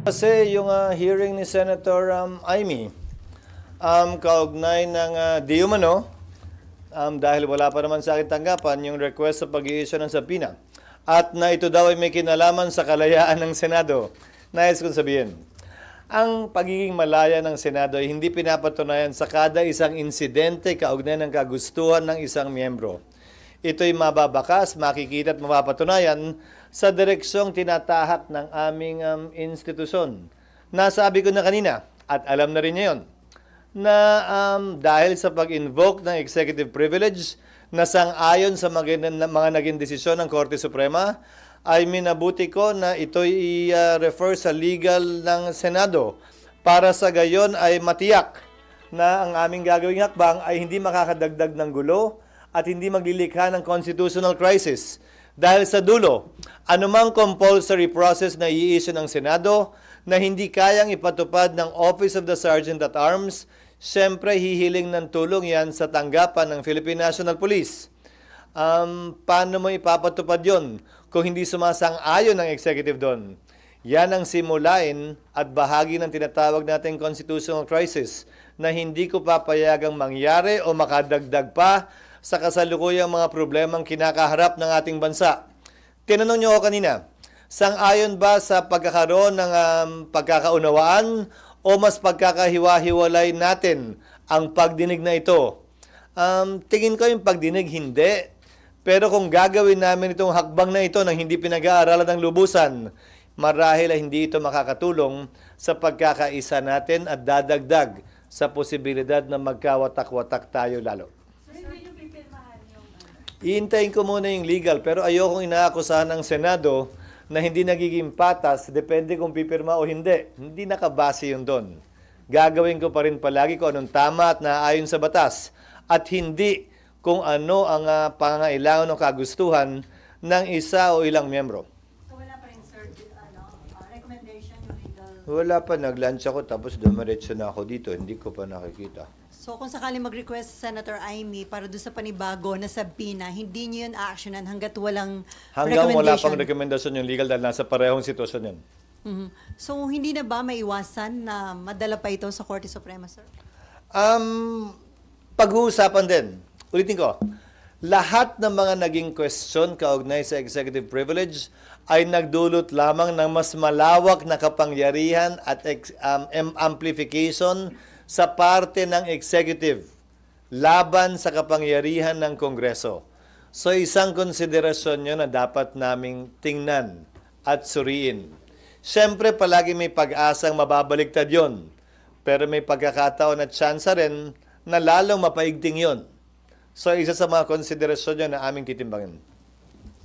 Kasi yung hearing ni Senator Amy, kaugnay ng di umano, dahil wala pa naman sa akin tanggapan yung request sa pag-i-issue ng subpoena. At na ito daw ay may kinalaman sa kalayaan ng Senado. Nais kong sabihin, ang pagiging malaya ng Senado ay hindi pinapatunayan sa kada isang insidente kaugnay ng kagustuhan ng isang miyembro. Ito'y mababakas, makikita at mapapatunayan sa direksyong tinatahak ng aming institusyon. Nasabi ko na kanina, at alam na rin niya yun, na dahil sa pag-invoke ng executive privilege na sang-ayon sa mga naging desisyon ng Korte Suprema, ay minabuti ko na ito'y i-refer sa legal ng Senado para sa gayon ay matiyak na ang aming gagawing hakbang ay hindi makakadagdag ng gulo at hindi maglilikha ng constitutional crisis. Dahil sa dulo, anumang compulsory process na i-issue ng Senado na hindi kayang ipatupad ng Office of the Sergeant at Arms, siyempre hihiling ng tulong yan sa tanggapan ng Philippine National Police. Paano mo ipapatupad yon kung hindi sumasang-ayon ng executive doon? Yan ang simulain at bahagi ng tinatawag nating constitutional crisis na hindi ko papayagang mangyari o makadagdag pa sa kasalukuyang mga problemang kinakaharap ng ating bansa. Tinanong niyo ako kanina, sang-ayon ba sa pagkakaroon ng pagkakaunawaan o mas pagkakahiwa-hiwalay natin ang pagdinig na ito? Tingin ko yung pagdinig hindi. Pero kung gagawin namin itong hakbang na ito nang hindi pinag-aaralan ng lubusan, marahil ay hindi ito makakatulong sa pagkakaisa natin at dadagdag sa posibilidad na magkawatak-watak tayo lalo. Iintayin ko muna yung legal, pero ayokong inaakusahan ng Senado na hindi nagiging patas, depende kung pipirma o hindi. Hindi nakabase yun doon. Gagawin ko pa rin palagi kung anong tama at naaayon sa batas, at hindi kung ano ang pangangailangan o kagustuhan ng isa o ilang miyembro. So wala pa rin, sir, recommendation yung legal? Wala pa, nag-lunch ako tapos dumiretso na ako dito, hindi ko pa nakikita. So kung sakali mag-request Senator Amy para doon sa panibago na subpoena, hindi niyo yun a-actionan hanggat walang Hanggang recommendation? wala pang rekomendasyon yung legal dahil nasa parehong sitwasyon yan. So hindi na ba maiwasan na madala pa ito sa Korte Suprema, sir? Pag-uusapan din. Ulitin ko, lahat ng mga naging question kaugnay sa executive privilege ay nagdulot lamang ng mas malawak na kapangyarihan at amplification sa parte ng executive laban sa kapangyarihan ng Kongreso. So isang konsiderasyon yun na dapat naming tingnan at suriin. Siyempre palagi may pag-asang mababaligtad yon, pero may pagkakataon at tsansa rin na lalong mapaigting yon. So isa sa mga konsiderasyon yun na aming titimbangin.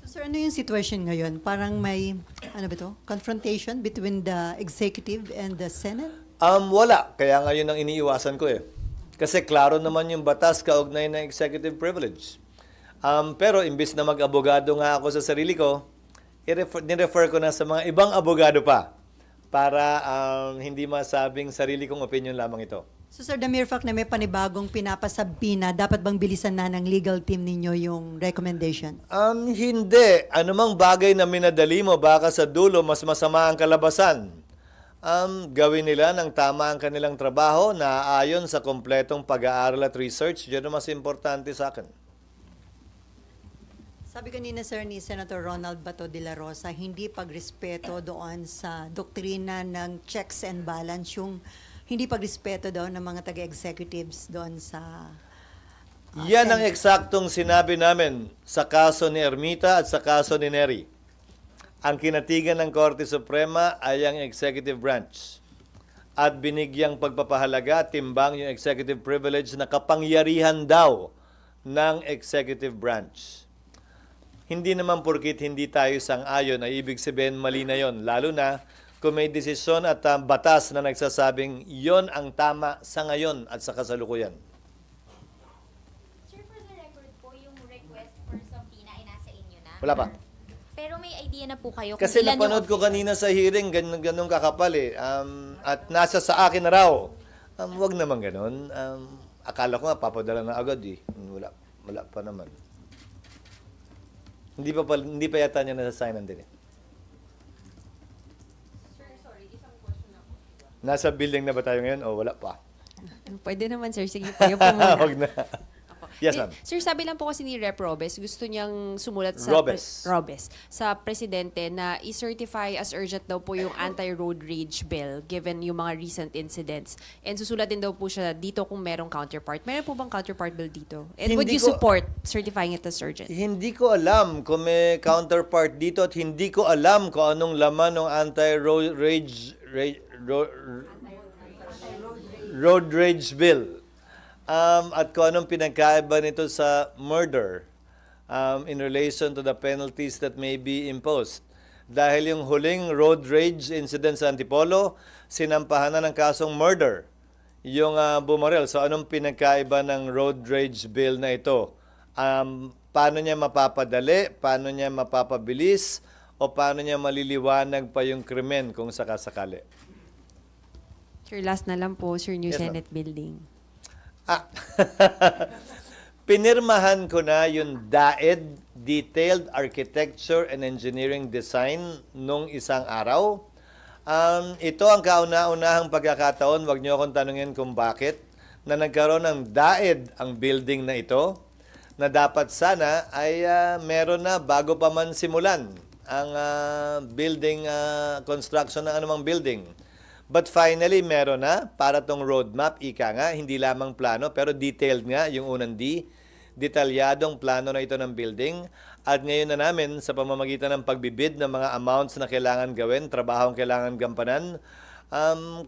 So sir, ano yung situation ngayon? Parang may, ano ba ito? Confrontation between the executive and the Senate? Wala. Kaya ngayon ang iniiwasan ko eh. Kasi klaro naman yung batas kaugnay ng executive privilege. Pero imbis na mag-abogado nga ako sa sarili ko, nirefer ko na sa mga ibang abogado pa para hindi masabing sarili kong opinion lamang ito. So sir, the mere fact na may panibagong pinapasabina, dapat bang bilisan na ng legal team ninyo yung recommendation? Hindi. Anumang bagay na minadali mo, baka sa dulo mas masama ang kalabasan. Gawin nila ng tama ang kanilang trabaho na ayon sa kompletong pag-aaral at research. Yun ang mas importante sa akin. Sabi kanina, sir, ni Senator Ronald Bato de la Rosa, hindi pagrespeto doon sa doktrina ng checks and balance, yung hindi pagrespeto doon ng mga taga-executives doon sa Yan ang eksaktong sinabi namin sa kaso ni Ermita at sa kaso ni Neri. Ang kinatigan ng Korte Suprema ay ang executive branch. At binigyang pagpapahalaga, timbang yung executive privilege na kapangyarihan daw ng executive branch. Hindi naman porkit hindi tayo sang-ayon ay ibig sabihin mali na yon. Lalo na kung may desisyon at batas na nagsasabing yon ang tama sa ngayon at sa kasalukuyan. Sir, for the record po, yung request for subpoena ay nasa inyo na? Wala pa. Pero may idea na po kayo kung Kasi ilan yung napanood ko officials? kanina sa hearing, ganun kakapal eh. At nasa sa akin na raw. Wag naman ganun. Akala ko nga papadala na agad eh. Wala pa naman. Hindi pa yata niya nasa-signan din eh. Sir, sorry, isang question. Nasa building na ba tayo ngayon o wala pa? Pwede naman, sir. Sige, kayo po muna. Huwag na. Yes, ma'am. Sir, sabi lang po kasi ni Rep. Robes, gusto niyang sumulat sa Robes. sa presidente na i-certify as urgent daw po yung anti-road rage bill given yung mga recent incidents. And susulat din daw po siya dito kung merong counterpart. Meron po bang counterpart bill dito? And would you support certifying it as urgent? Hindi ko alam kung may counterpart dito at hindi ko alam kung anong laman ng anti-road rage bill. At kung anong pinagkaiba nito sa murder in relation to the penalties that may be imposed. Dahil yung huling road rage incident sa Antipolo, sinampahan na ng kasong murder yung bumarel. So anong pinagkaiba ng road rage bill na ito? Paano niya mapapadali? Paano niya mapapabilis? O paano niya maliliwanag pa yung krimen kung sakasakali? Sir, last na lang po, Sir, New Yes, Senate Building. Pinirmahan ko na yung DAED, Detailed Architecture and Engineering Design, nung isang araw. Ito ang kauna-unahang pagkakataon, wag niyo akong tanungin kung bakit, na nagkaroon ng DAED ang building na ito, na dapat sana ay meron na bago pa man simulan ang building construction ng anumang building. But finally, meron na para tong roadmap, ika nga, hindi lamang plano, pero detailed nga, yung unang D, detalyadong plano na ito ng building. At ngayon na namin, sa pamamagitan ng pagbibid ng mga amounts na kailangan gawin, trabahong kailangan gampanan,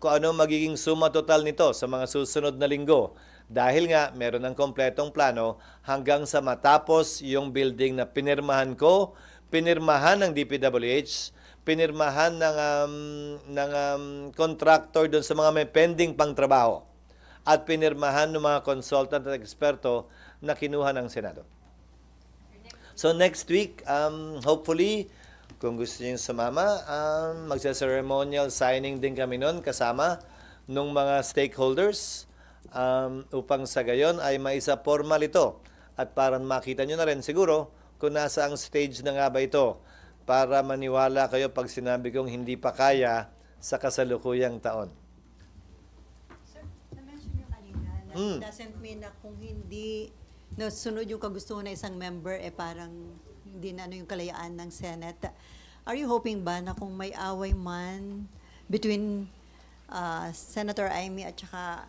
kung ano magiging suma total nito sa mga susunod na linggo. Dahil nga, meron ng kompletong plano hanggang sa matapos yung building na pinirmahan ko, pinirmahan ng DPWH, pinirmahan ng contractor doon sa mga may pending pang trabaho at pinirmahan ng mga consultant at eksperto na kinuha ng Senado. So next week, hopefully, kung gusto niyo sumama, magsa-ceremonial signing din kami noon kasama ng mga stakeholders upang sa gayon ay maisa formal ito at para makita nyo na rin siguro kung nasa ang stage na nga ba ito para maniwala kayo pag sinabi kong hindi pa kaya sa kasalukuyang taon. Sir, na-mention nyo kanina na doesn't mean na kung hindi nasunod yung kagustuhan ng isang member, parang hindi na yung kalayaan ng Senate. Are you hoping ba na kung may away man between Senator Amy at saka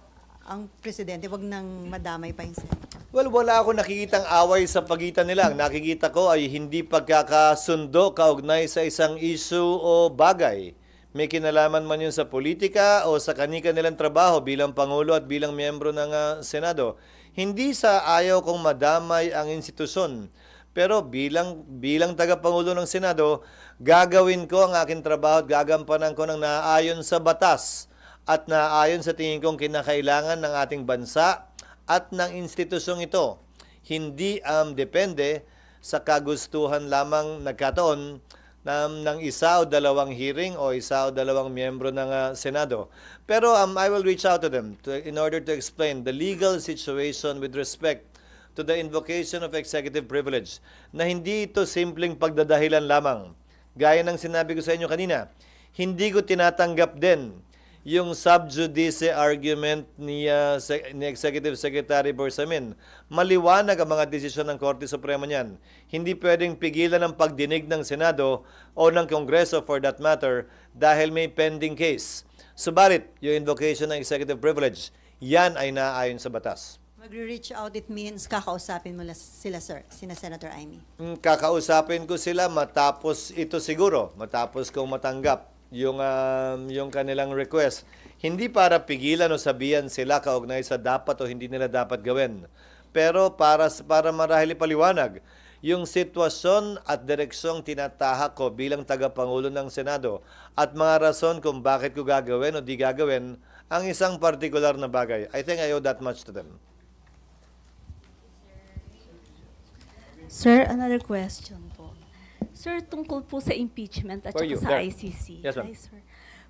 ang presidente, wag nang madamay pa yung Senate? Well, wala ako nakikitang away sa pagitan nila. Ang nakikita ko ay hindi pagkakasundo kaugnay sa isang issue o bagay. May kinalaman man yun sa politika o sa kanilang trabaho bilang Pangulo at bilang miyembro ng Senado. Hindi sa ayaw kong madamay ang institusyon. Pero bilang taga-Pangulo ng Senado, gagawin ko ang aking trabaho at gagampanan ko ng naaayon sa batas at naaayon sa tingin kong kinakailangan ng ating bansa at ng institusyong ito. Hindi depende sa kagustuhan lamang nagkataon ng isa o dalawang hearing o isa o dalawang miyembro ng Senado. Pero I will reach out to them in order to explain the legal situation with respect to the invocation of executive privilege na hindi ito simpleng pagdadahilan lamang. Gaya ng sinabi ko sa inyo kanina, hindi ko tinatanggap din yung sub judice argument ni Executive Secretary Borsamin. Maliwanag ang mga desisyon ng Korte Suprema niyan. Hindi pwedeng pigilan ang pagdinig ng Senado o ng Kongreso for that matter dahil may pending case. Subalit, yung invocation ng executive privilege, yan ay naaayon sa batas. Mag-reach out, it means kakausapin mo sila, sir, sina Senator Amy. Kakausapin ko sila matapos ito siguro, matapos kong matanggap yung kanilang request. Hindi para pigilan o sabihan sila kaugnay sa dapat o hindi nila dapat gawin. Pero para marahil ipaliwanag yung sitwasyon at direksyong tinatahak ko bilang tagapangulo ng Senado at mga rason kung bakit ko gagawin o di gagawin ang isang partikular na bagay. I think I owe that much to them. Sir, another question po. Sir, tungkol po sa impeachment at For saka you, sa there. ICC. Yes, ma'am. Hi, sir.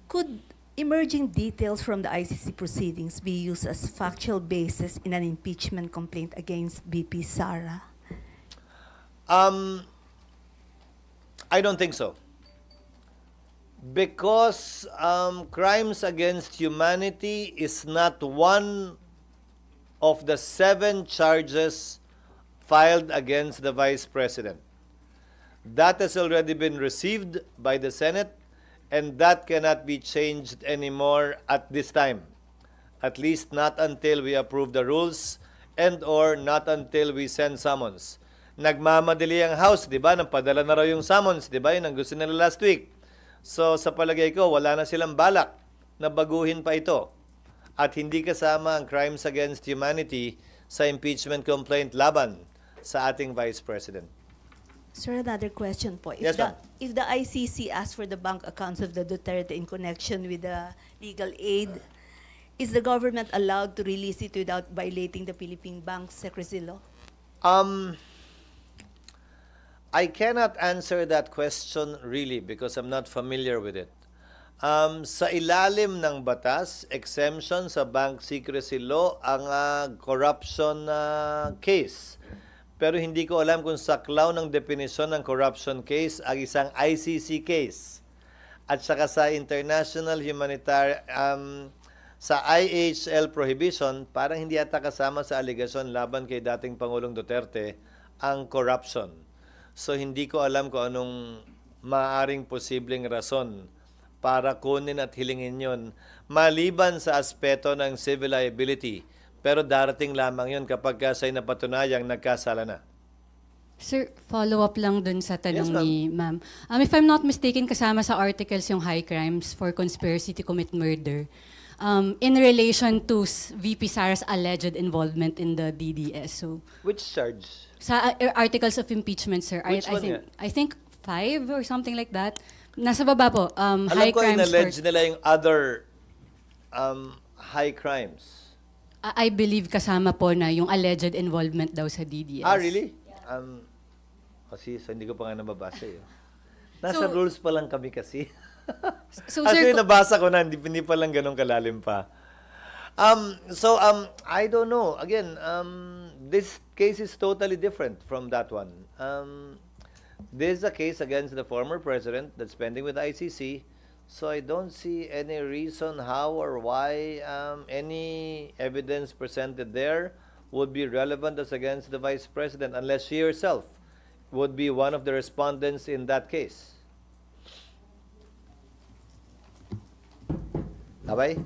Could emerging details from the ICC proceedings be used as factual basis in an impeachment complaint against BP Sara? I don't think so. Because crimes against humanity is not one of the 7 charges filed against the Vice President. That has already been received by the Senate, and that cannot be changed anymore at this time. At least not until we approve the rules and or not until we send summons. Nagmamadali ang House, di ba? Nagpadala na raw yung summons, di ba? Yun ang gusto nila last week. So sa palagay ko, wala na silang balak na baguhin pa ito. At hindi kasama ang crimes against humanity sa impeachment complaint laban sa ating Vice President. Sir, another question po. Yes, ma'am. If the ICC asks for the bank accounts of the Duterte in connection with the legal aid, is the government allowed to release it without violating the Philippine Bank Secrecy Law? I cannot answer that question really because I'm not familiar with it. Sa ilalim ng batas, exemption sa bank secrecy law ang corruption case. Pero hindi ko alam kung saklaw ng definisyon ng corruption case ang isang ICC case. At saka sa international humanitarian, sa IHL prohibition, parang hindi ata kasama sa aligasyon laban kay dating Pangulong Duterte ang corruption. So hindi ko alam kung anong maaaring posibleng rason para kunin at hilingin yon maliban sa aspeto ng civil liability. Pero darating lamang yon kapag sa'y napatunayang nagkasala na. Sir, follow-up lang dun sa tanong Yes, ma'am. ni ma'am. If I'm not mistaken, kasama sa articles yung high crimes for conspiracy to commit murder in relation to VP Sara's alleged involvement in the DDS. So, Which charge? sa articles of impeachment, sir, Which one yan? I think 5 or something like that. Nasa baba po, Alam high ko crimes in-allege nila yung other high crimes. I believe kasama po na yung alleged involvement daw sa DDS. Really? Kasi so hindi ko pa nga nababasa eh. Nasa So- rules pa lang kami kasi. So, Kasi sir, nabasa ko na, hindi pa lang ganun kalalim pa. I don't know. Again, this case is totally different from that one. This is a case against the former president that's pending with ICC. So I don't see any reason how or why any evidence presented there would be relevant as against the vice president unless she herself would be one of the respondents in that case. Abay?